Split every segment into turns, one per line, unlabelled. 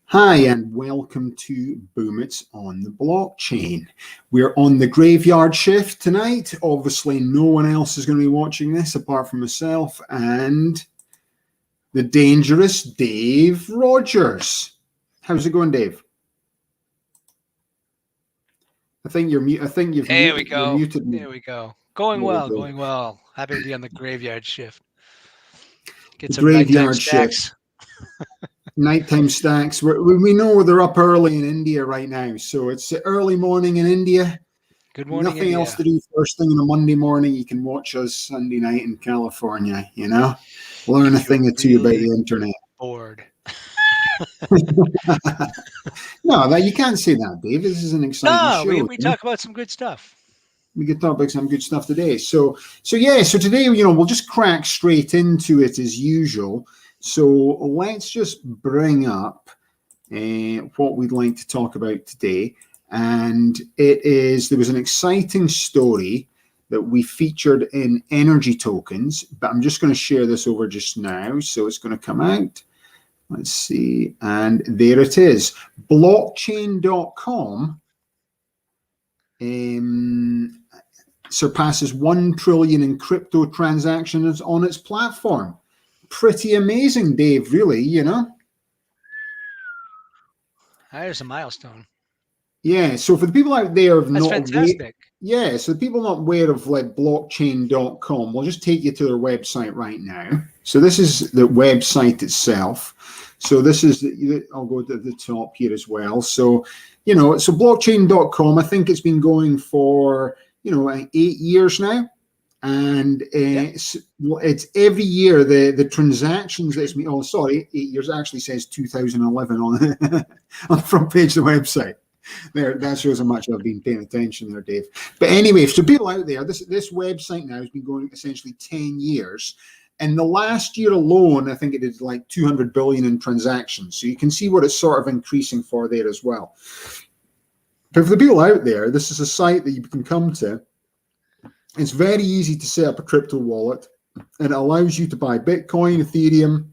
Hi, and welcome to Boom It's on the Blockchain. We're on the graveyard shift tonight. Obviously, no one else is going to be watching this apart from myself and the dangerous Dave Rogers. How's it going, Dave? I think you're mute. I think you've
There
muted,
we go.
You're muted me.
There we go. Going well. Happy to be on the graveyard shift. Get
The
some nighttime
graveyard
stacks.
shift. Nighttime stacks. We know they're up early in India right now, so it's early morning in India.
Good morning,
Nothing
India.
else to do first thing on a Monday morning. You can watch us Sunday night in California, you know? Learn a thing or two about the internet.
Bored.
No, you can't say that, Dave. This is an exciting show.
We talk about some good stuff.
We could talk about some good stuff today. So today, we'll just crack straight into it as usual. So let's just bring up what we'd like to talk about today. And there was an exciting story that we featured in energy tokens, but I'm just going to share this over just now. So it's going to come out. Let's see. And there it is. Blockchain.com surpasses 1 trillion in crypto transactions on its platform. Pretty amazing, Dave, really, you know?
There's a milestone.
Yeah, so for the people out there
That's fantastic.
So the people not aware of like blockchain.com, we'll just take you to their website right now. So this is the website itself. So this is, I'll go to the top here as well. So, so blockchain.com, I think it's been going for, 8 years now. And it's every year the transactions that's 8 years, actually says 2011 on the front page of the website. There, that shows how much I've been paying attention there, Dave. But anyway, for people out there, this website now has been going essentially 10 years. And the last year alone, I think it did like 200 billion in transactions. So you can see what it's sort of increasing for there as well. But for the people out there, this is a site that you can come to. It's very easy to set up a crypto wallet, and it allows you to buy Bitcoin, Ethereum,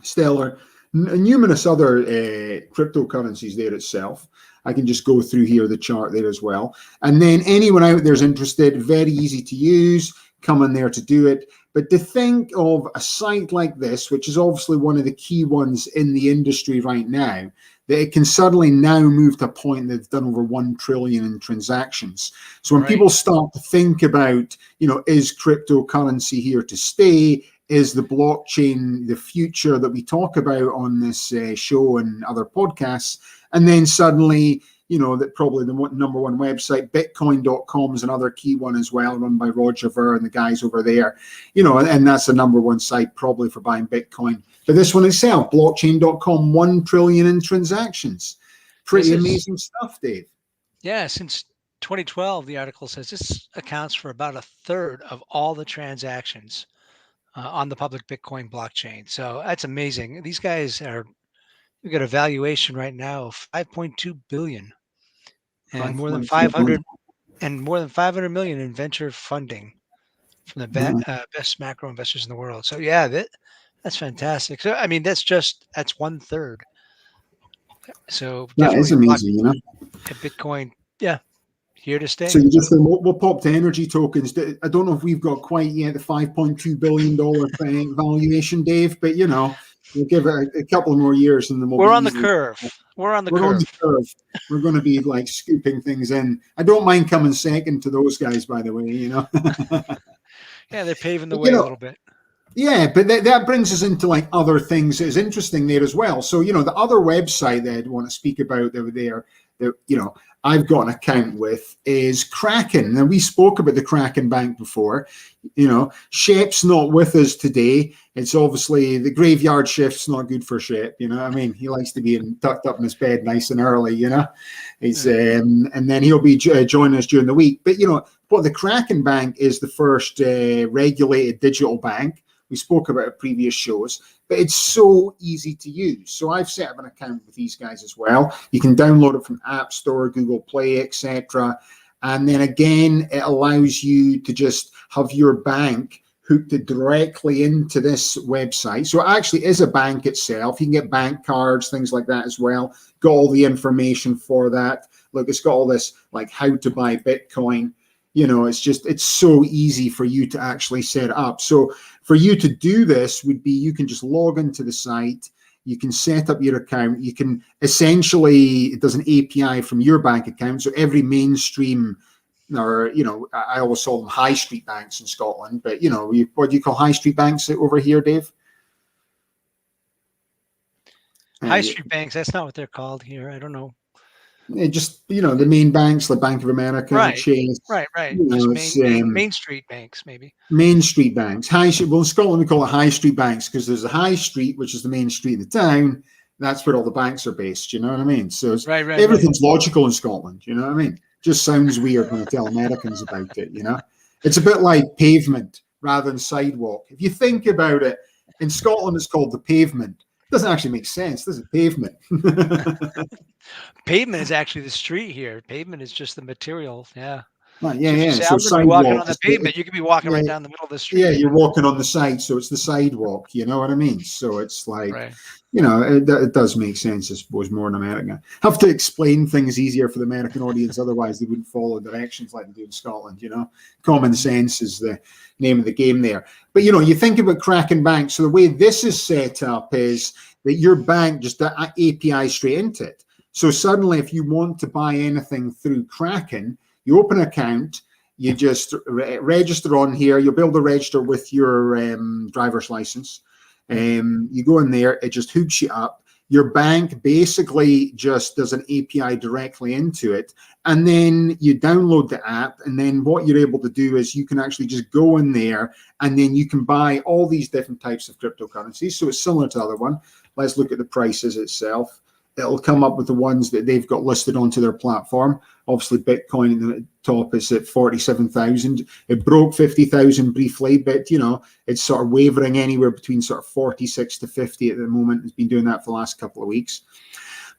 Stellar, numerous other cryptocurrencies there itself. I can just go through here, the chart there as well. And then anyone out there is interested, very easy to use, come in there to do it. But to think of a site like this, which is obviously one of the key ones in the industry right now, that it can suddenly now move to a point that it's done over 1 trillion in transactions. So when people start to think about, is cryptocurrency here to stay? Is the blockchain the future that we talk about on this show and other podcasts? And then suddenly, that probably the number one website, bitcoin.com, is another key one as well, run by Roger Ver and the guys over there, and that's the number one site probably for buying Bitcoin. But this one itself, blockchain.com, 1 trillion in transactions. Pretty amazing stuff, Dave.
Yeah, since 2012, the article says this accounts for about a third of all the transactions on the public Bitcoin blockchain. So that's amazing. These guys we've got a valuation right now of 5.2 billion and more than 500 million in venture funding from the best macro investors in the world. So yeah, that's fantastic. So I mean, that's 1/3. So
that is amazing,
Bitcoin, here to stay.
So we'll pop to energy tokens. I don't know if we've got quite yet the $5.2 billion valuation, Dave, but we'll give it a couple more years and then
we're on the curve. We're on the curve.
We're going to be like scooping things in. I don't mind coming second to those guys, by the way,
Yeah, they're paving the way a little bit.
Yeah, but that brings us into like other things that is interesting there as well. So, the other website that I'd want to speak about over there that, I've got an account with is Kraken. Now, we spoke about the Kraken Bank before. Shep's not with us today. It's obviously the graveyard shift's not good for Shep. He likes to be tucked up in his bed nice and early, He's and then he'll be joining us during the week. But, what the Kraken Bank is the first regulated digital bank. We spoke about it in previous shows, but it's so easy to use. So I've set up an account with these guys as well. You can download it from App Store, Google Play, etc. And then again, it allows you to just have your bank hooked it directly into this website. So it actually is a bank itself. You can get bank cards, things like that as well. Got all the information for that. Look, it's got all this like how to buy Bitcoin. You know, it's so easy for you to actually set up. So for you to do this would be, you can just log into the site. You can set up your account. You can essentially, it does an API from your bank account. So every mainstream, or, you know, I always call them high street banks in Scotland, but, you know, what do you call high street banks over here, Dave?
High street banks, that's not what they're called here. I don't know.
Just, you know, the main banks like Bank of America,
Right,
Chase.
right.
You know,
Just main street banks, maybe.
Main street banks. High street. Well, in Scotland, we call it high street banks because there's a high street, which is the main street of the town. That's where all the banks are based. You know what I mean? So everything's logical in Scotland. You know what I mean? Just sounds weird when I tell Americans about it. You know, it's a bit like pavement rather than sidewalk. If you think about it, in Scotland, it's called the pavement. It doesn't actually make sense. This is pavement.
Pavement is actually the street here. Pavement is just the material. Yeah.
Right, yeah.
So I'm going to be walking on the pavement. You could be walking right down the middle of the street.
Yeah, you're walking on the side, so it's the sidewalk. You know what I mean? So it's like, you know, it does make sense, I suppose, more in America. Have to explain things easier for the American audience, otherwise they wouldn't follow directions like they do in Scotland. You know, common sense is the name of the game there. But you know, you think about Kraken Bank. So the way this is set up is that your bank just API straight into it. So suddenly, if you want to buy anything through Kraken, you open an account, you just register on here. You'll be able to register with your driver's license. You go in there, it just hooks you up. Your bank basically just does an API directly into it. And then you download the app. And then what you're able to do is you can actually just go in there and then you can buy all these different types of cryptocurrencies. So it's similar to the other one. Let's look at the prices itself. It'll come up with the ones that they've got listed onto their platform. Obviously, Bitcoin at the top is at 47,000. It broke 50,000 briefly, but, you know, it's sort of wavering anywhere between sort of 46 to 50 at the moment. It's been doing that for the last couple of weeks.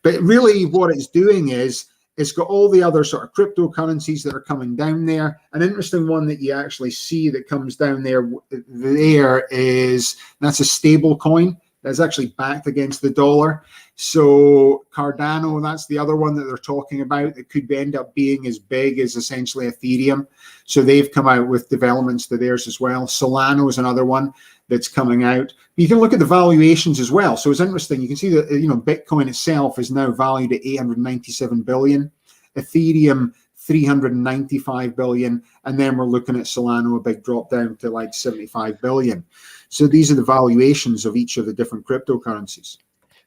But really what it's doing is it's got all the other sort of cryptocurrencies that are coming down there. An interesting one that you actually see that comes down there is, that's a stable coin. That's actually backed against the dollar. So Cardano, that's the other one that they're talking about that could end up being as big as essentially Ethereum. So they've come out with developments to theirs as well. Solano is another one that's coming out. You can look at the valuations as well. So it's interesting. You can see that, you know, Bitcoin itself is now valued at 897 billion. Ethereum, 395 billion. And then we're looking at Solano, a big drop down to like 75 billion. So these are the valuations of each of the different cryptocurrencies.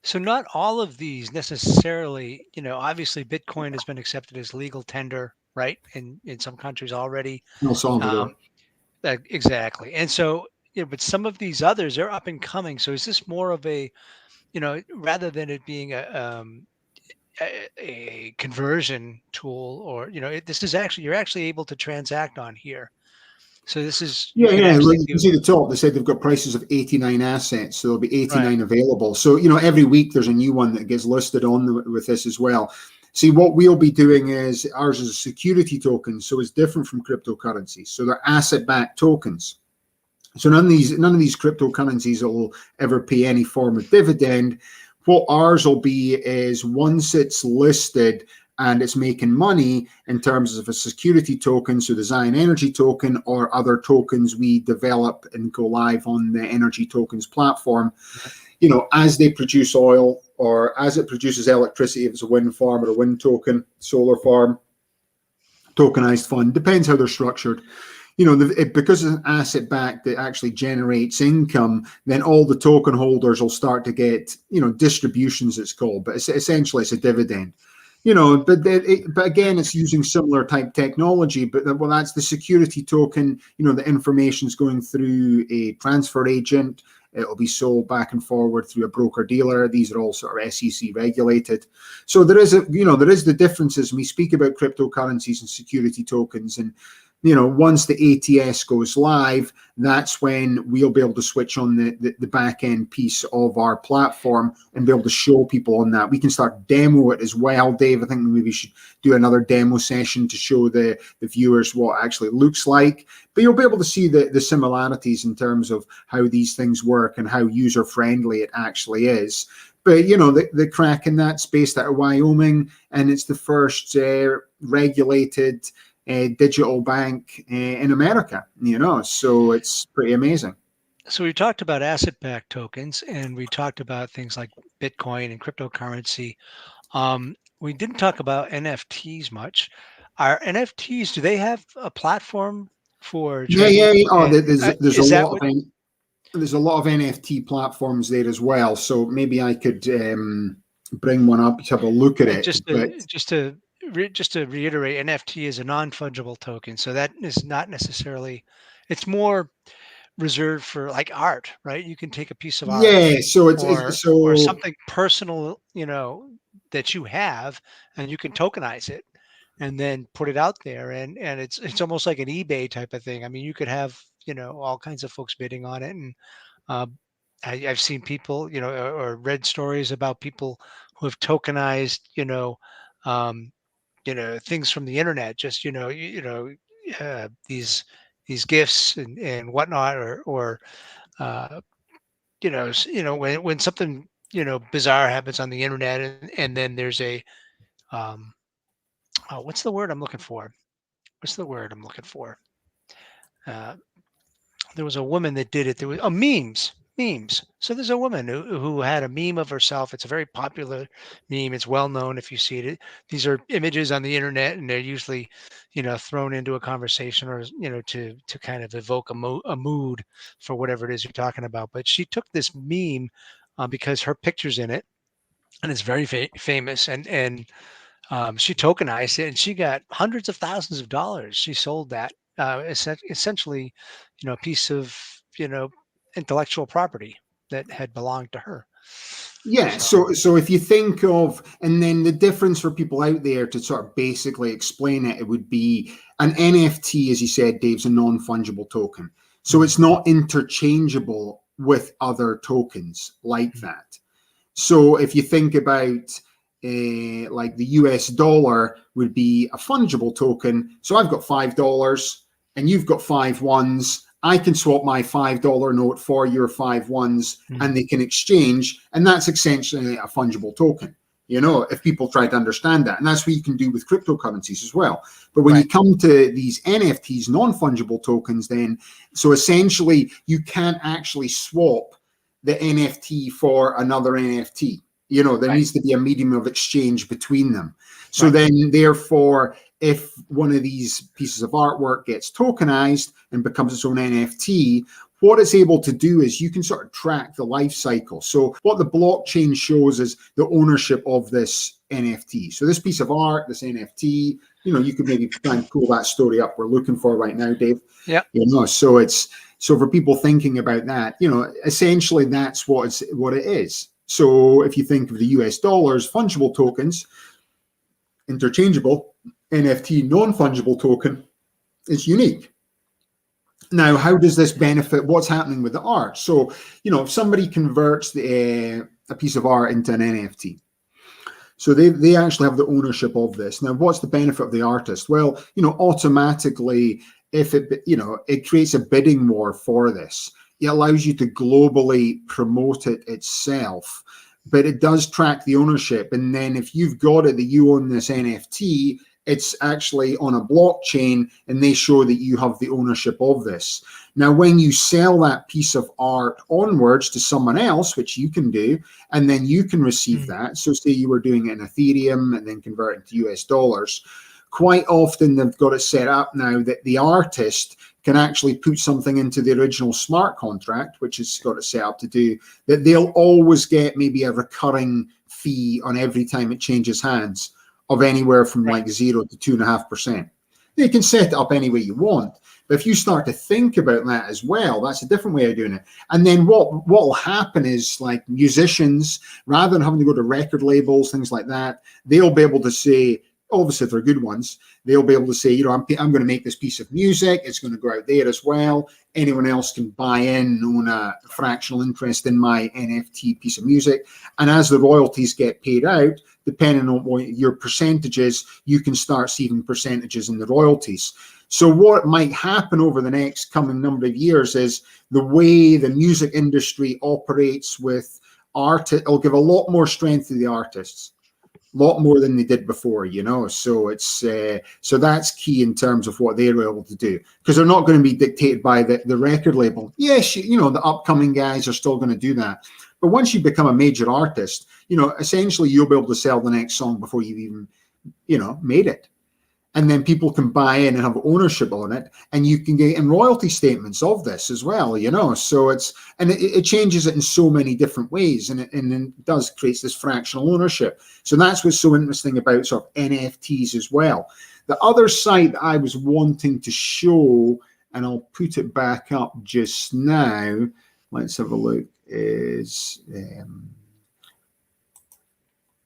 So not all of these necessarily, you know, obviously Bitcoin has been accepted as legal tender, right? In some countries already.
El Salvador.
Exactly. And so, you know, but some of these others are up and coming. So is this more of a, you know, rather than it being a conversion tool, or, you know, this is actually, you're actually able to transact on here. So this is,
yeah. Like you can see the top. They said they've got prices of 89 assets, so there'll be 89 available. So, you know, every week there's a new one that gets listed on with this as well. See, what we'll be doing is ours is a security token, so it's different from cryptocurrencies. So they're asset-backed tokens. So none of these cryptocurrencies will ever pay any form of dividend. What ours will be is once it's listed and it's making money in terms of a security token, so the Zion Energy token or other tokens we develop and go live on the Energy Tokens platform, you know, as they produce oil or as it produces electricity, if it's a wind farm or a wind token, solar farm, tokenized fund, depends how they're structured. You know, because it's an asset back that actually generates income, then all the token holders will start to get, you know, distributions, it's called, but essentially it's a dividend. You know, but again, it's using similar type technology. But well, that's the security token. You know, the information's going through a transfer agent. It'll be sold back and forward through a broker dealer. These are all sort of SEC regulated. So there is the differences when we speak about cryptocurrencies and security tokens. And once the ATS goes live, that's when we'll be able to switch on the back end piece of our platform and be able to show people on that. We can start demo it as well, Dave. I think maybe we should do another demo session to show the viewers what it actually looks like. But you'll be able to see the similarities in terms of how these things work and how user friendly it actually is. But the Kraken, that's based out of Wyoming, and it's the first regulated digital bank in America, so it's pretty amazing.
So we talked about asset-backed tokens, and we talked about things like Bitcoin and cryptocurrency. We didn't talk about NFTs much. Are NFTs, do they have a platform for trading?
Yeah. Oh,
And
there's a
is that
lot
what,
of there's a lot of NFT platforms there as well. So maybe I could bring one up to have a look at
and
it. But
just to reiterate, NFT is a non-fungible token. So that is not necessarily, it's more reserved for like art, right? You can take a piece of art
yeah, so it's
or
so
something personal, that you have, and you can tokenize it and then put it out there, and it's almost like an eBay type of thing. I mean, you could have, all kinds of folks bidding on it, and uh, I've seen people, or read stories about people who have tokenized, um, things from the internet, just these gifts and whatnot, or uh, when something bizarre happens on the internet, and then there's a what's the word I'm looking for? What's the word I'm looking for? Uh, there was a woman that did it. There was memes. So there's a woman who had a meme of herself. It's a very popular meme. It's well known if you see it. These are images on the internet, and they're usually, thrown into a conversation, or to kind of evoke a mood for whatever it is you're talking about. But she took this meme because her picture's in it, and it's very famous, and she tokenized it, and she got hundreds of thousands of dollars. She sold that, essentially, a piece of, intellectual property that had belonged to her.
yeah,
So
so if you think of, and then the difference for people out there to sort of basically explain it, it would be an NFT, as you said, Dave's a non-fungible token. So it's not interchangeable with other tokens like that. So if you think about like the US dollar would be a fungible token. So I've got $5 and you've got 5 ones. I can swap my $5 note for your 5 ones and they can exchange. And that's essentially a fungible token, if people try to understand that. And that's what you can do with cryptocurrencies as well. But when you come to these NFTs, non-fungible tokens, then, so essentially you can't actually swap the NFT for another NFT. There needs to be a medium of exchange between them. So then, therefore, if one of these pieces of artwork gets tokenized and becomes its own NFT, what it's able to do is you can sort of track the life cycle. So what the blockchain shows is the ownership of this NFT. So this piece of art, this NFT, you could maybe try and pull that story up we're looking for right now, Dave.
Yeah.
So for people thinking about that, essentially that's what it is. So if you think of the US dollars, fungible tokens, interchangeable, NFT, non-fungible token, it's unique. Now, how does this benefit what's happening with the art? So, if somebody converts a piece of art into an NFT, so they actually have the ownership of this. Now, what's the benefit of the artist? Well, automatically, if it creates a bidding war for this. It allows you to globally promote it itself, but it does track the ownership. And then if you've got it that you own this NFT, it's actually on a blockchain and they show that you have the ownership of this. Now, when you sell that piece of art onwards to someone else, which you can do, and then you can receive that. So say you were doing it in Ethereum and then convert it to US dollars. Quite often they've got it set up now that the artist can actually put something into the original smart contract, which has got it set up to do, that they'll always get maybe a recurring fee on every time it changes hands of anywhere from like 0 to 2.5%. You can set it up any way you want. But if you start to think about that as well, that's a different way of doing it. And then what will happen is, like, musicians, rather than having to go to record labels, things like that, they'll be able to say, obviously if they're good ones, they'll be able to say, I'm going to make this piece of music. It's going to go out there as well. Anyone else can buy in, own a fractional interest in my NFT piece of music. And as the royalties get paid out, depending on what your percentage is, you can start receiving percentages in the royalties. So what might happen over the next coming number of years is the way the music industry operates with art, it'll give a lot more strength to the artists, a lot more than they did before, So it's so that's key in terms of what they're able to do, because they're not going to be dictated by the record label. Yes, the upcoming guys are still going to do that. But once you become a major artist, essentially you'll be able to sell the next song before you've even, made it. And then people can buy in and have ownership on it, and you can get in royalty statements of this as well, So it changes it in so many different ways, and it does create this fractional ownership. So that's what's so interesting about sort of NFTs as well. The other site that I was wanting to show, and I'll put it back up just now. Let's have a look.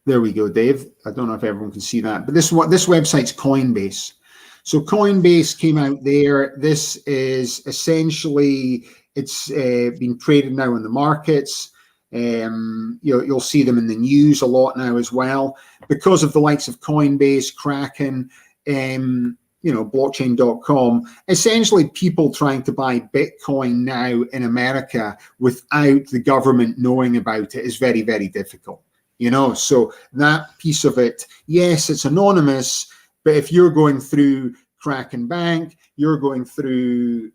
There we go, Dave. I don't know if everyone can see that, but this website's Coinbase. So Coinbase came out there. This is essentially, it's been traded now in the markets. You'll see them in the news a lot now as well, because of the likes of Coinbase, Kraken, blockchain.com. Essentially, people trying to buy Bitcoin now in America without the government knowing about it is very, very difficult. So that piece of it, yes, it's anonymous, but if you're going through Kraken Bank, you're going through,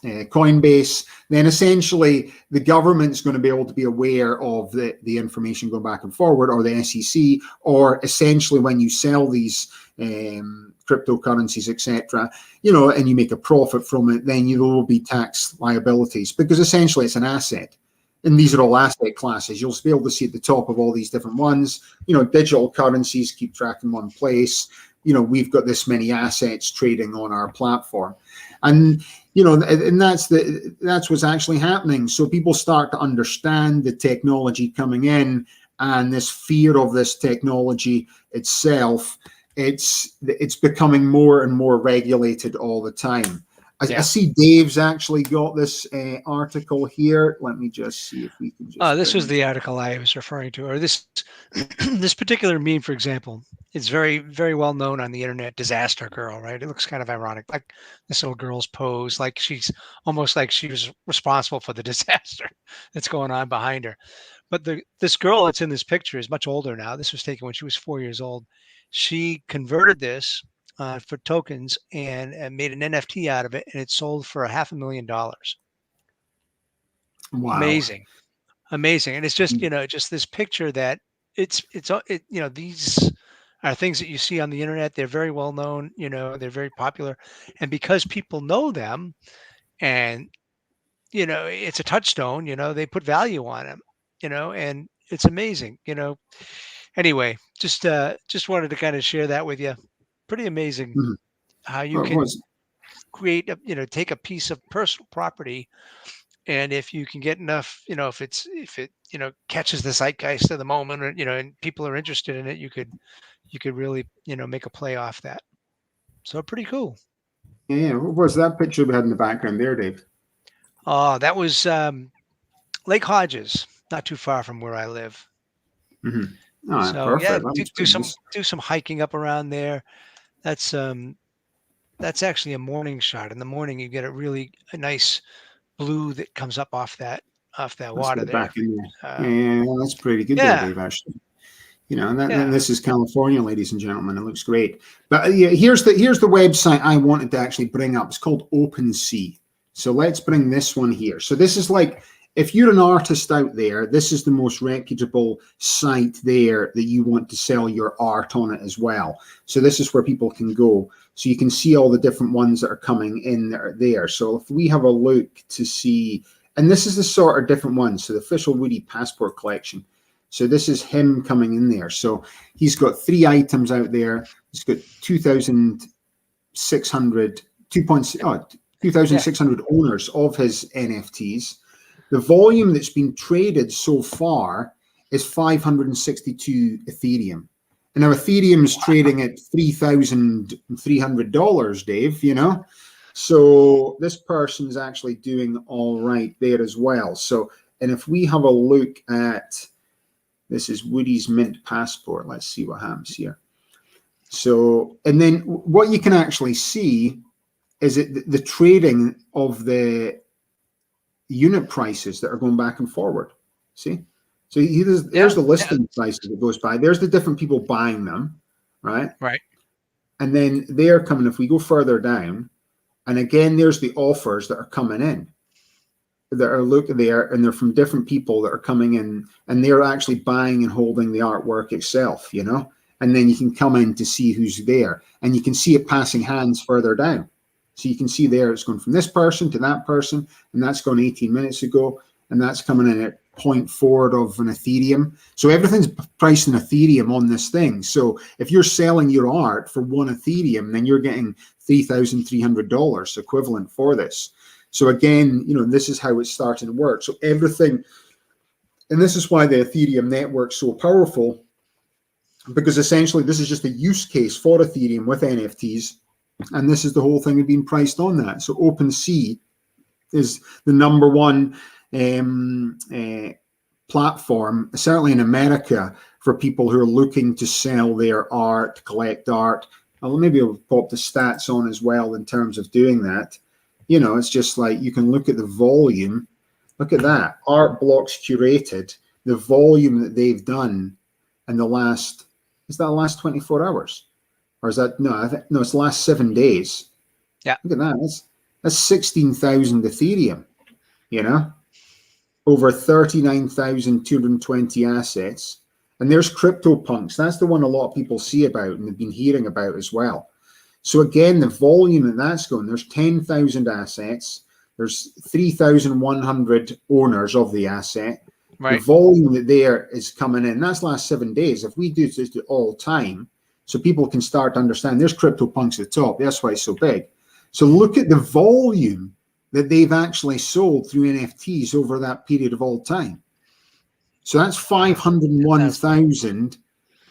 Coinbase, then essentially the government's going to be able to be aware of the information going back and forward, or the SEC, or essentially when you sell these cryptocurrencies, etc., and you make a profit from it, then there will be tax liabilities, because essentially it's an asset. And these are all asset classes. You'll be able to see at the top of all these different ones, digital currencies keep track in one place. We've got this many assets trading on our platform. And, and that's what's actually happening. So people start to understand the technology coming in, and this fear of this technology itself, it's becoming more and more regulated all the time. I see Dave's actually got this article here. Let me just see if we can just...
this was the article I was referring to, or this this particular meme, for example. It's very, very well known on the internet, disaster girl, right? It looks kind of ironic, like this little girl's pose, like she's almost like she was responsible for the disaster that's going on behind her. But this girl that's in this picture is much older now. This was taken when she was 4 years old. She converted this for tokens and made an NFT out of it, and it sold for $500,000.
Wow.
Amazing. And it's just, just this picture that these are things that you see on the internet. They're very well known, they're very popular. And because people know them, and, it's a touchstone, they put value on them, and it's amazing, Anyway, just wanted to kind of share that with you. Pretty amazing how you can create, take a piece of personal property, and if you can get enough, if it catches the zeitgeist of the moment, or and people are interested in it, you could really make a play off that. So pretty cool.
Yeah, what was that picture we had in the background there, Dave?
That was Lake Hodges, not too far from where I live. So perfect. do some hiking up around there. That's actually a morning shot. In the morning, you get a nice blue that comes up off that water there.
Back in there. Yeah, that's pretty good there, Dave, actually. And this is California, ladies and gentlemen. It looks great. But here's the website I wanted to actually bring up. It's called OpenSea. So let's bring this one here. So this is like, if you're an artist out there, this is the most reputable site there that you want to sell your art on it as well. So this is where people can go. So you can see all the different ones that are coming in there. So if we have a look to see, and this is the sort of different ones. So the official Woody Passport Collection. So this is him coming in there. So he's got 3 items out there. He's got 2,600 owners of his NFTs. The volume that's been traded so far is 562 Ethereum. And now Ethereum's trading at $3,300, Dave, you know? So this person's actually doing all right there as well. So, and if we have a look at, this is Woody's Mint Passport. Let's see what happens here. So, and then what you can actually see is it the trading of the unit prices that are going back and forward. See? So there's the listing prices that goes by. There's the different people buying them, right?
Right.
And then they're coming, if we go further down, and again, there's the offers that are coming in that are looking there, and they're from different people that are coming in, and they're actually buying and holding the artwork itself, you know? And then you can come in to see who's there, and you can see it passing hands further down. So you can see there it's going from this person to that person, and that's gone 18 minutes ago, and that's coming in at 0.4 of an Ethereum. So everything's priced in Ethereum on this thing. So if you're selling your art for 1 Ethereum, then you're getting $3,300 equivalent for this. So again, you know, this is how it's starting to work. So everything, and this is why the Ethereum network's so powerful, because essentially this is just a use case for Ethereum with NFTs, and this is the whole thing being priced on that. So OpenSea is the number one platform, certainly in America, for people who are looking to sell their art, collect art. Maybe I'll pop the stats on as well in terms of doing that. You know, it's just like you can look at the volume. Look at that. Art blocks curated, the volume that they've done in the last, is that the last 24 hours? Or is that, no, no, it's the last 7 days.
Yeah.
Look at that. That's 16,000 Ethereum, you know? Over 39,220 assets. And there's CryptoPunks. That's the one a lot of people see about and have been hearing about as well. So again, the volume that's going, there's 10,000 assets. There's 3,100 owners of the asset.
Right.
The volume that there is coming in, that's last 7 days. If we do this all time, so people can start to understand, there's CryptoPunks at the top. That's why it's so big. So look at the volume that they've actually sold through NFTs over that period of all time. So that's 501,000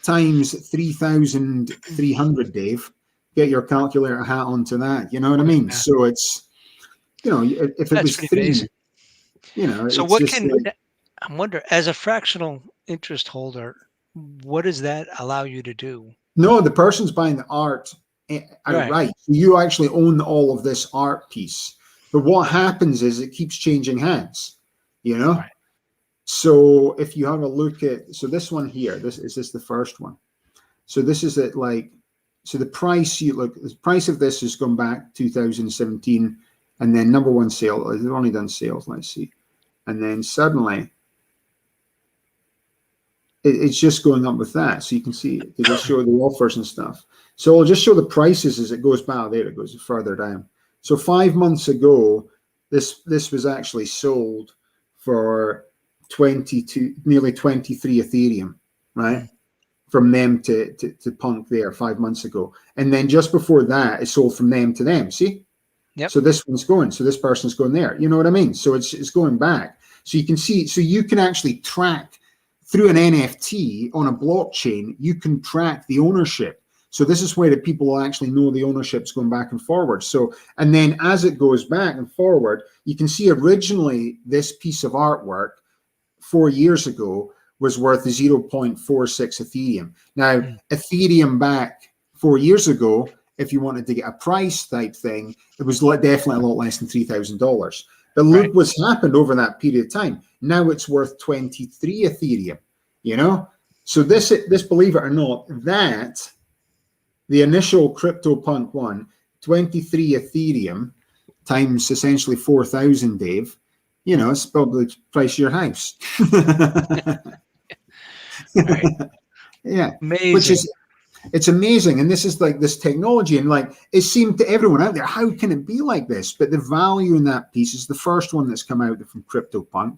times 3,300, Dave. Get your calculator hat onto that. You know what I mean? Yeah. So it's, you know, if it was 3, amazing. You know,
so what can, like, I wonder, as a fractional interest holder, what does that allow you to do?
No, the person's buying the art outright. Right. You actually own all of this art piece. But what happens is it keeps changing hands, you know? Right. So if you have a look at, so this one here, this is the first one. So this is it, like, so the price, you look, the price of this has gone back 2017, and then number one sale, they've only done sales, let's see. And then suddenly, it's just going up with that. So you can see, they just show the offers and stuff. So I'll just show the prices as it goes by. There it goes, further down. So 5 months ago, this was actually sold for nearly 23 Ethereum, right? From them to Punk there 5 months ago. And then just before that, it sold from them to them, see?
Yep.
So this one's going, so this person's going there. You know what I mean? So it's going back. So you can see, so you can actually track through an NFT on a blockchain, you can track the ownership. So this is where the people will actually know the ownership's going back and forward. So, and then as it goes back and forward, you can see originally this piece of artwork 4 years ago was worth 0.46 Ethereum. Now, Ethereum back 4 years ago, if you wanted to get a price type thing, it was definitely a lot less than $3,000. But look what's happened over that period of time. Now it's worth 23 Ethereum, you know? So this, believe it or not, that the initial CryptoPunk one, 23 Ethereum times essentially 4,000, Dave, you know, it's probably the price of your house.
Right.
Yeah.
Amazing.
Which is, it's amazing. And this is like this technology, and like it seemed to everyone out there, how can it be like this? But the value in that piece is the first one that's come out from CryptoPunk,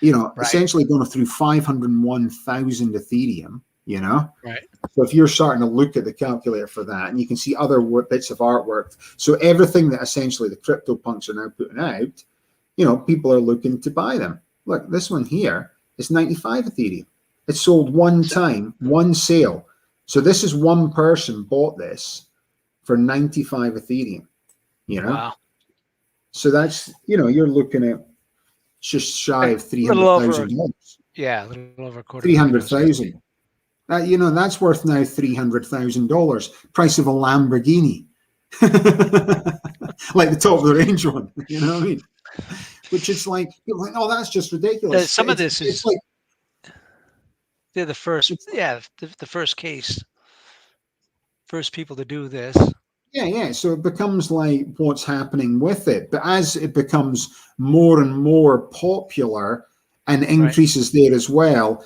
you know, essentially going through 501,000 Ethereum, you know?
Right.
So if you're starting to look at the calculator for that, and you can see other bits of artwork. So everything that essentially the CryptoPunks are now putting out, you know, people are looking to buy them. Look, this one here is 95 Ethereum. It sold one time, one sale, So this is one person bought this for 95 Ethereum, you know?
Wow.
So that's, you're looking at just shy of
Little over,
$300,000.
yeah, a little over a quarter.
300,000. That's worth now $300,000. Price of a Lamborghini. Like the top of the range one, you know what I mean? Which is like, you're like, oh, that's just ridiculous.
Some of this is
like,
they're the first, the first case, first people to do this.
Yeah. So it becomes like what's happening with it. But as it becomes more and more popular and increases there as well,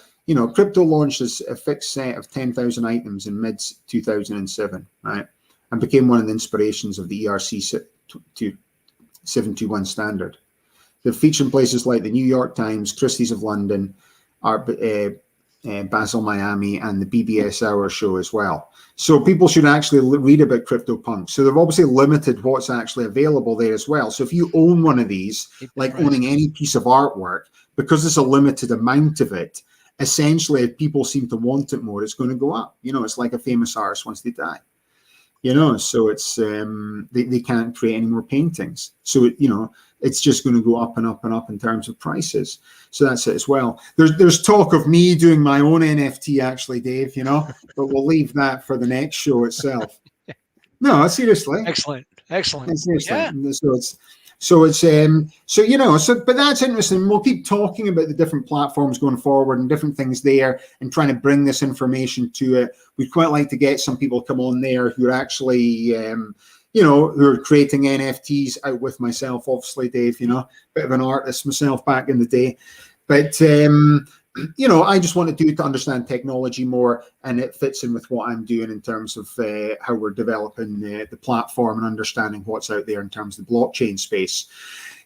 crypto launched a fixed set of 10,000 items in mid 2007, right? And became one of the inspirations of the ERC 721 standard. They're featured in places like the New York Times, Christie's of London, Basel, Miami, and the BBS Hour show as well. So people should actually read about CryptoPunks. So they've obviously limited what's actually available there as well. So if you own one of these, like owning any piece of artwork, because there's a limited amount of it, essentially if people seem to want it more, it's going to go up. It's like a famous artist once they die. So it's they can't create any more paintings. So it's just going to go up and up and up in terms of prices. So that's it as well. There's talk of me doing my own NFT actually, Dave. But we'll leave that for the next show itself. No, seriously.
Excellent.
Seriously.
Yeah.
But that's interesting. We'll keep talking about the different platforms going forward and different things there and trying to bring this information to it. We'd quite like to get some people come on there who are actually, who are creating NFTs out with myself, obviously, Dave, bit of an artist myself back in the day. But, I just want to understand technology more, and it fits in with what I'm doing in terms of how we're developing the platform and understanding what's out there in terms of the blockchain space.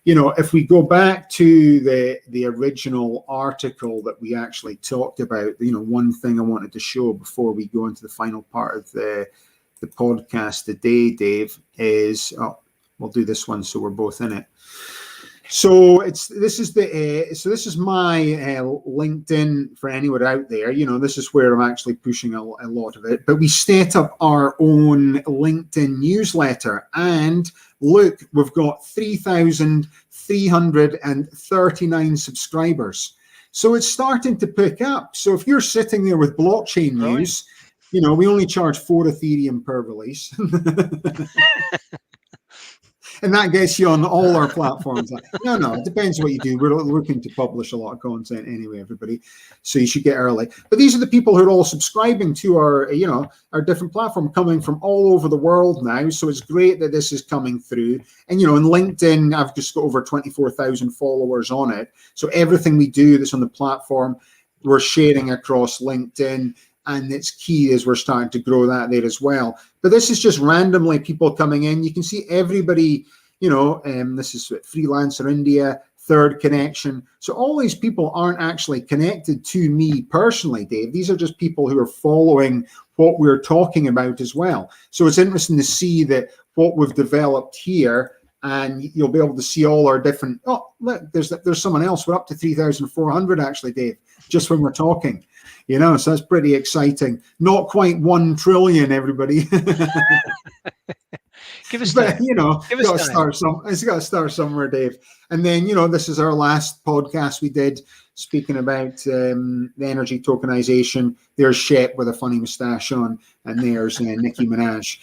If we go back to the original article that we actually talked about, one thing I wanted to show before we go into the final part of the podcast today, Dave, is we'll do this one so we're both in it. So this is my LinkedIn for anyone out there. This is where I'm actually pushing a lot of it. But we set up our own LinkedIn newsletter, and look, we've got 3,339 subscribers. So it's starting to pick up. So if you're sitting there with blockchain news, we only charge 4 Ethereum per release. And that gets you on all our platforms. No, it depends what you do. We're looking to publish a lot of content anyway, everybody. So you should get early. But these are the people who are all subscribing to our different platform, coming from all over the world now. So it's great that this is coming through. And, in LinkedIn, I've just got over 24,000 followers on it. So everything we do that's on the platform, we're sharing across LinkedIn. And it's key as we're starting to grow that there as well. But this is just randomly people coming in. You can see everybody, this is Freelancer India, Third Connection. So all these people aren't actually connected to me personally, Dave. These are just people who are following what we're talking about as well. So it's interesting to see that what we've developed here, and you'll be able to see all our different, look, there's someone else. We're up to 3,400 actually, Dave, just when we're talking. So that's pretty exciting. Not quite 1 trillion, everybody.
Give us
but,
time.
It's got to start somewhere, Dave. And then, this is our last podcast we did speaking about the energy tokenization. There's Shep with a funny mustache on, and there's Nicki Minaj.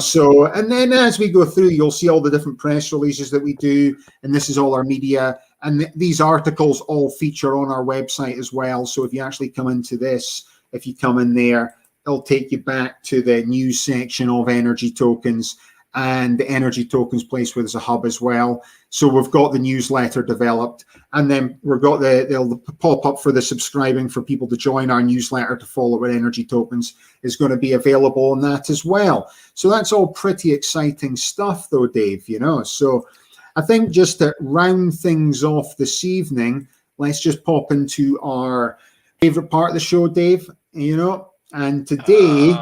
So, and then as we go through, you'll see all the different press releases that we do, and this is all our media. And these articles all feature on our website as well. So if you actually come into this, if you come in there, it'll take you back to the news section of energy tokens, and the energy tokens place where there's a hub as well. So we've got the newsletter developed, and then we've got they'll pop up for the subscribing for people to join our newsletter to follow what energy tokens is going to be available on that as well. So that's all pretty exciting stuff though, Dave, so I think just to round things off this evening, let's just pop into our favorite part of the show, Dave, and today,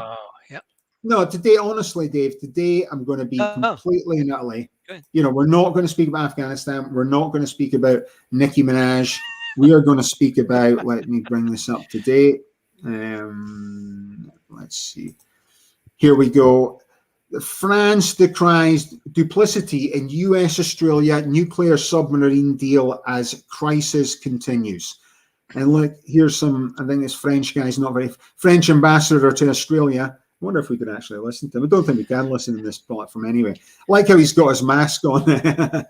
honestly, Dave, today I'm going to be completely and utterly, we're not going to speak about Afghanistan. We're not going to speak about Nicki Minaj. We are going to speak about, let me bring this up to date. let's see. Here we go. France decries duplicity in US-Australia nuclear submarine deal as crisis continues. And look, here's some, I think this French guy's not very, French ambassador to Australia. I wonder if we could actually listen to him. I don't think we can listen in this platform anyway. I like how he's got his mask on.
Yeah.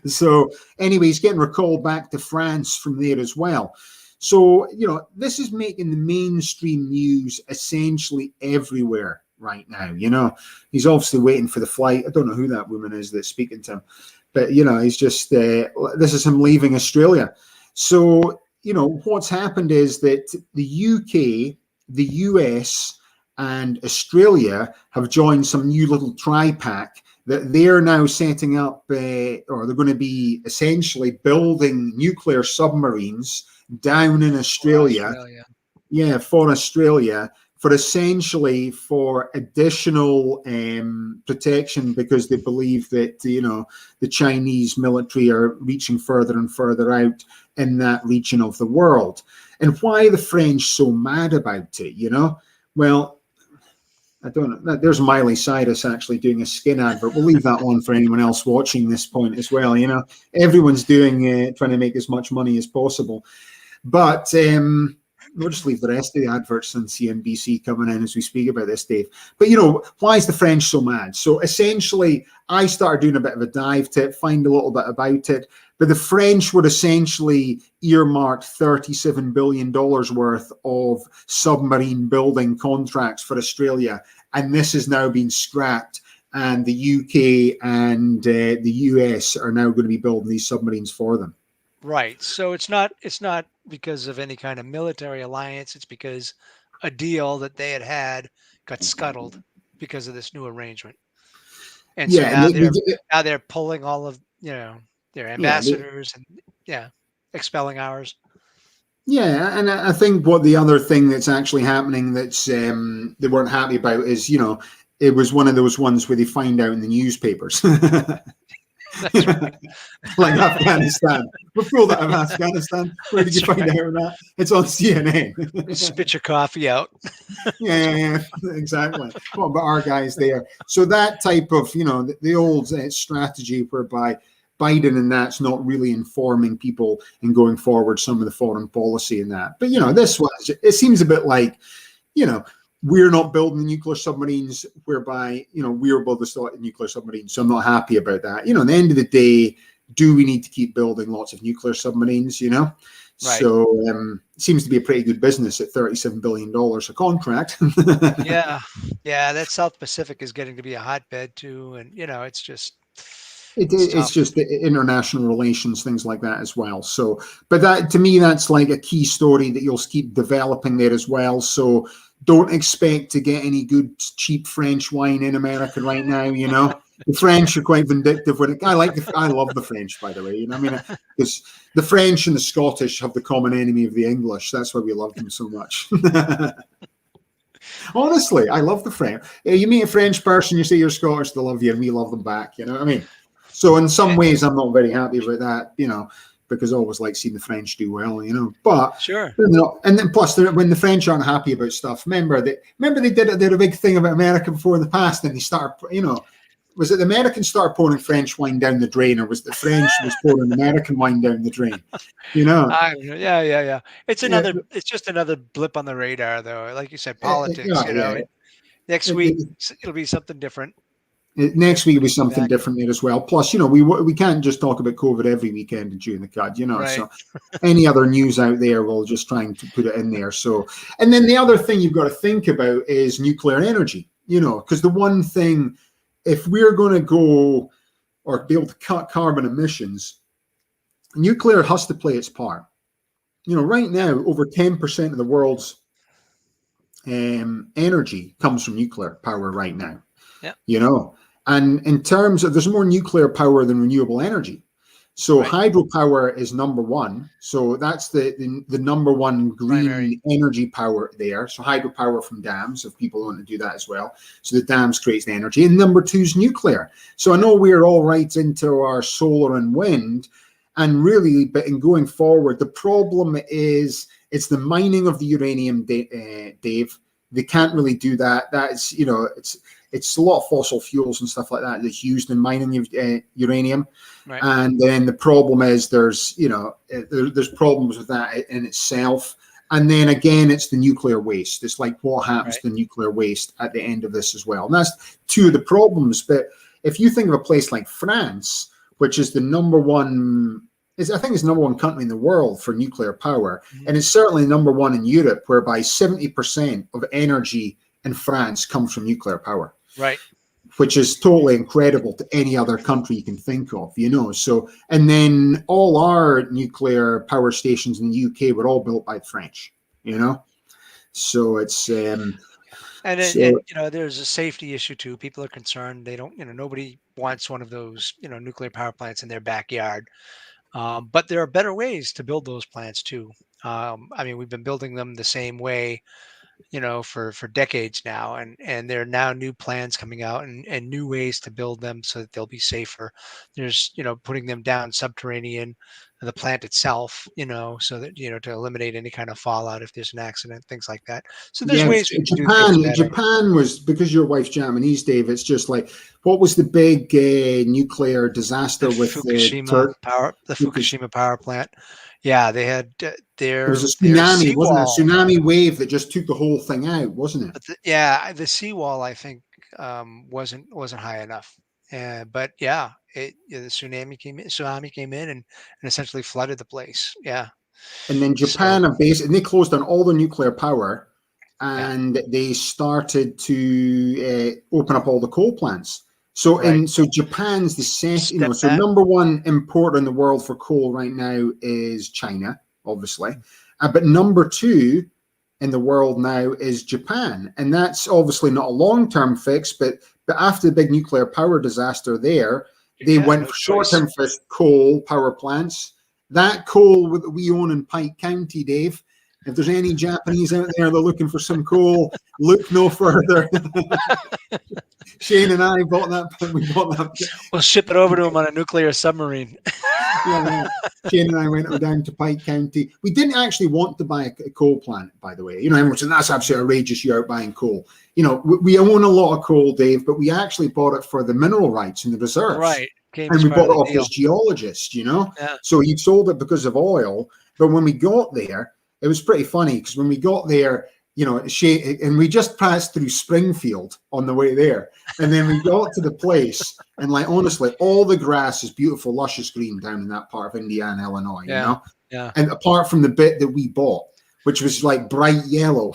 So anyway, he's getting recalled back to France from there as well. So, this is making the mainstream news essentially everywhere right now. He's obviously waiting for the flight. I don't know who that woman is that's speaking to him, but he's just this is him leaving Australia. So what's happened is that the UK, the US, and Australia have joined some new little tri-pack that they're now setting up, or they're going to be essentially building nuclear submarines down in Australia. Yeah, for Australia, for additional protection, because they believe that the Chinese military are reaching further and further out in that region of the world. And why are the French so mad about it? Well, I don't know. There's Miley Cyrus actually doing a skin advert. We'll leave that on for anyone else watching this point as well. Everyone's doing trying to make as much money as possible. But we'll just leave the rest of the adverts on CNBC coming in as we speak about this, Dave. But, why is the French so mad? So essentially, I started doing a bit of a dive to find a little bit about it. But the French would essentially earmarked $37 billion worth of submarine building contracts for Australia. And this has now been scrapped. And the UK and the US are now going to be building these submarines for them.
Right. So it's not because of any kind of military alliance. It's because a deal that they had got scuttled because of this new arrangement. And so now they're pulling all of their ambassadors and expelling ours.
Yeah, and I think what the other thing that's actually happening that's they weren't happy about is it was one of those ones where they find out in the newspapers.
That's right.
Like Afghanistan. We're full out of Afghanistan. Where did you find out that? It's on CNN.
Spit your coffee out.
Yeah, exactly. Well, but our guys there. So that type of, the old strategy whereby Biden and that's not really informing people and going forward some of the foreign policy and that. But, this one, it seems a bit like, we're not building nuclear submarines whereby, we're building the nuclear submarines. So I'm not happy about that. At the end of the day, do we need to keep building lots of nuclear submarines, Right. So it seems to be a pretty good business at $37 billion a contract.
Yeah. That South Pacific is getting to be a hotbed too. And, it's just...
It's just the international relations, things like that as well. So, but that to me, that's like a key story that you'll keep developing there as well. So don't expect to get any good cheap French wine in America right now. The French are quite vindictive when I love the French, by the way. Because the French and the Scottish have the common enemy of the English. That's why we love them so much. Honestly, I love the French. You meet a French person, you say you're Scottish, they love you, and we love them back. You know what I mean? So in some ways, I'm not very happy with that, because I always like seeing the French do well, But
sure.
And then plus, when the French aren't happy about stuff, remember they did a big thing about America before in the past, and they start, was it the Americans started pouring French wine down the drain, or was the French was pouring American wine down the drain?
Yeah. It's just another blip on the radar, though. Like you said, politics. Next week it'll be something different.
Next week will be something different there as well. Plus, we can't just talk about COVID every weekend and chewing the cud,
Right.
So any other news out there, we'll just trying to put it in there. So, and then the other thing you've got to think about is nuclear energy, because the one thing, if we're going to go or be able to cut carbon emissions, nuclear has to play its part. Right now, over 10% of the world's energy comes from nuclear power right now.
Yeah.
And in terms of, there's more nuclear power than renewable energy. So hydropower is number one. So that's the number one green energy power there. So hydropower from dams, if people want to do that as well. So the dams creates the energy. And number two is nuclear. So I know we're all right into our solar and wind. And really, but in going forward, the problem is it's the mining of the uranium, Dave, they can't really do that. That's, it's a lot of fossil fuels and stuff like that that's used in mining uranium.
Right.
And then the problem is there's problems with that in itself. And then again, it's the nuclear waste. It's like what happens to nuclear waste at the end of this as well. And that's two of the problems. But if you think of a place like France, which is the number one, I think it's the number one country in the world for nuclear power. Mm-hmm. And it's certainly number one in Europe, whereby 70% of energy in France comes from nuclear power.
Right.
Which is totally incredible to any other country you can think of, So, and then all our nuclear power stations in the UK were all built by the French, So it's
and there's a safety issue too. People are concerned. They don't, nobody wants one of those, nuclear power plants in their backyard. But there are better ways to build those plants too. We've been building them the same way, for decades now, and there are now new plans coming out and new ways to build them so that they'll be safer. There's, putting them down subterranean, the plant itself, so that, to eliminate any kind of fallout if there's an accident, things like that. So there's ways we can do things better.
Japan was, because your wife's Japanese, Dave, it's just like, what was the big nuclear disaster with
Fukushima power plant? Yeah, they had
there was a tsunami, wasn't it? A tsunami wave that just took the whole thing out, wasn't it?
But the seawall, I think, wasn't high enough. But yeah, the tsunami came in and essentially flooded the place. Yeah.
And then Japan they closed down all the nuclear power, and they started to open up all the coal plants. So so Japan's the second, so number one importer in the world for coal right now is China, obviously, but number two in the world now is Japan, and that's obviously not a long-term fix. But after the big nuclear power disaster there, they went short-term for coal power plants. That coal that we own in Pike County, Dave. If there's any Japanese out there that are looking for some coal, look no further. Shane and I bought that. We bought that.
We'll ship it over to him on a nuclear submarine.
Shane and I went down to Pike County. We didn't actually want to buy a coal plant, by the way. Everyone said, that's absolutely outrageous, you're out buying coal. We own a lot of coal, Dave, but we actually bought it for the mineral rights and the reserves.
Right.
And we bought it off this geologist, Yeah. So he sold it because of oil. But when we got there, it was pretty funny, because when we got there, and we just passed through Springfield on the way there. And then we got to the place, and honestly, all the grass is beautiful, luscious green down in that part of Indiana, Illinois,
Yeah.
And apart from the bit that we bought, which was bright yellow.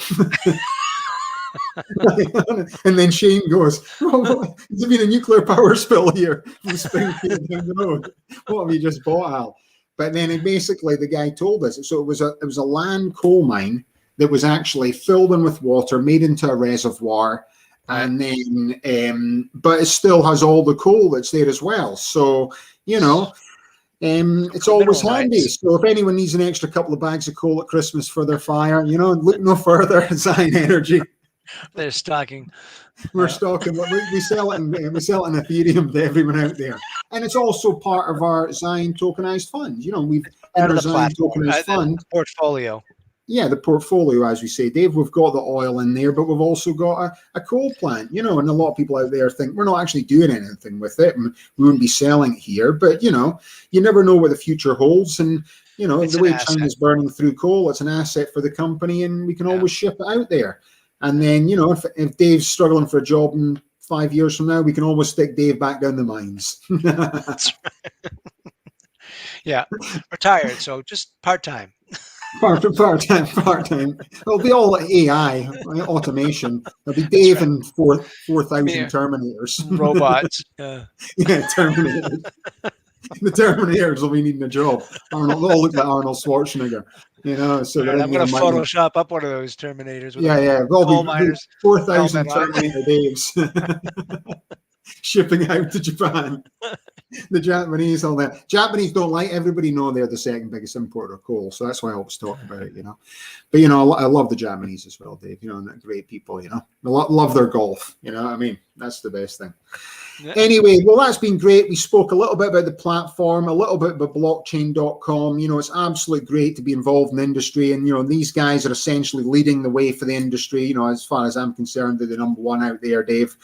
And then Shane goes, there's been a nuclear power spill here from Springfield down the road. What have you just bought, Al? But then basically the guy told us, so it was a land coal mine that was actually filled in with water, made into a reservoir, and then but it still has all the coal that's there as well. So it's always handy. So if anyone needs an extra couple of bags of coal at Christmas for their fire, look no further. Zion Energy.
They're stocking.
We're stocking. We sell it in Ethereum to everyone out there, and it's also part of our Zion tokenized fund. We've
part
of
the
Zion
platform,
tokenized fund
portfolio.
Yeah, the portfolio, as we say, Dave. We've got the oil in there, but we've also got a coal plant. And a lot of people out there think we're not actually doing anything with it, and we wouldn't be selling it here. But you never know what the future holds, and the way China's burning through coal, it's an asset for the company, and we can always ship it out there. And then, if Dave's struggling for a job in 5 years from now, we can always stick Dave back down the mines.
That's right. Yeah, retired, so just part-time.
Part-time. It'll be all AI, automation. It'll be Dave and 4,000 Terminators.
Robots.
Yeah, Terminators. The Terminators will be needing a job. They'll all look like Arnold Schwarzenegger. So
I'm going to Photoshop up one of those Terminators. With
coal miners, 4,000 Terminator Daves shipping out to Japan. The Japanese, all that. Japanese don't like everybody know they're the second biggest importer of coal, so that's why I always talk about it, But I love the Japanese as well, Dave. And they're great people. I love their golf. I mean, that's the best thing.
Yeah.
Anyway, well, that's been great. We spoke a little bit about the platform, a little bit about blockchain.com. It's absolutely great to be involved in the industry. And, these guys are essentially leading the way for the industry. As far as I'm concerned, they're the number one out there, Dave.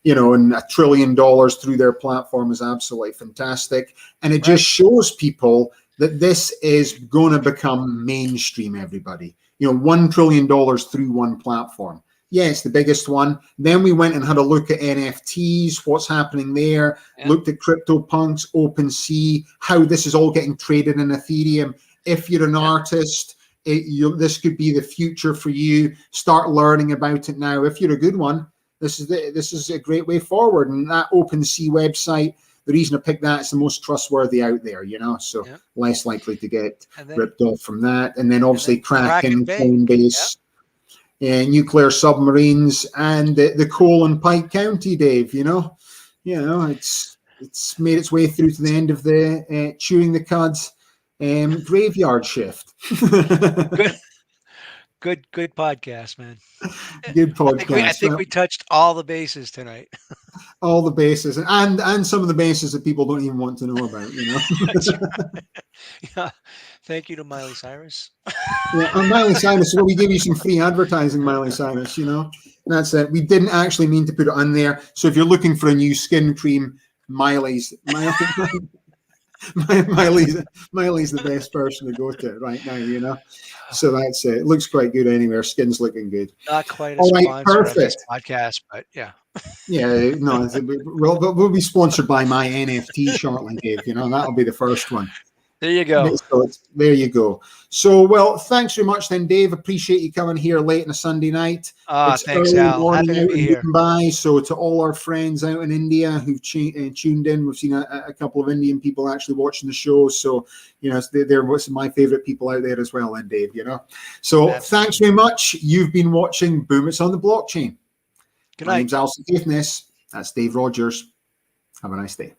And $1 trillion through their platform is absolutely fantastic. And it just shows people that this is going to become mainstream, everybody. $1 trillion through one platform. Yeah, it's the biggest one. Then we went and had a look at NFTs, what's happening there, looked at CryptoPunks, OpenSea, how this is all getting traded in Ethereum. If you're an artist, this could be the future for you. Start learning about it now. If you're a good one, this is a great way forward. And that OpenSea website, the reason I picked that, it's the most trustworthy out there, so less likely to get ripped off from that. And then obviously Kraken, Coinbase, nuclear submarines, and the coal in Pike County, Dave. It's made its way through to the end of the chewing the cuds graveyard shift.
Good podcast, man.
Good podcast.
I think we touched all the bases tonight.
All the bases, and some of the bases that people don't even want to know about.
That's right. Yeah. Thank you to Miley Cyrus.
Yeah, and Miley Cyrus. Well, we gave you some free advertising, Miley Cyrus. That's it. We didn't actually mean to put it on there. So if you're looking for a new skin cream, Miley's the best person to go to right now. So that's it. It looks quite good anyway. Our skin's looking good.
Not quite a sponsor of this podcast, but yeah.
Yeah, no, we'll be sponsored by my NFT shortly, Dave. That'll be the first one.
There you go.
So there you go. So, well, thanks very much then, Dave. Appreciate you coming here late on a Sunday night.
Thanks, Al. Happy to be here.
Bye. So to all our friends out in India who've tuned in, we've seen a couple of Indian people actually watching the show. So, they're some of my favorite people out there as well, then, Dave, So thanks very much. You've been watching Boom, It's on the Blockchain.
Good night.
My name's Alastair Caithness. That's Dave Rogers. Have a nice day.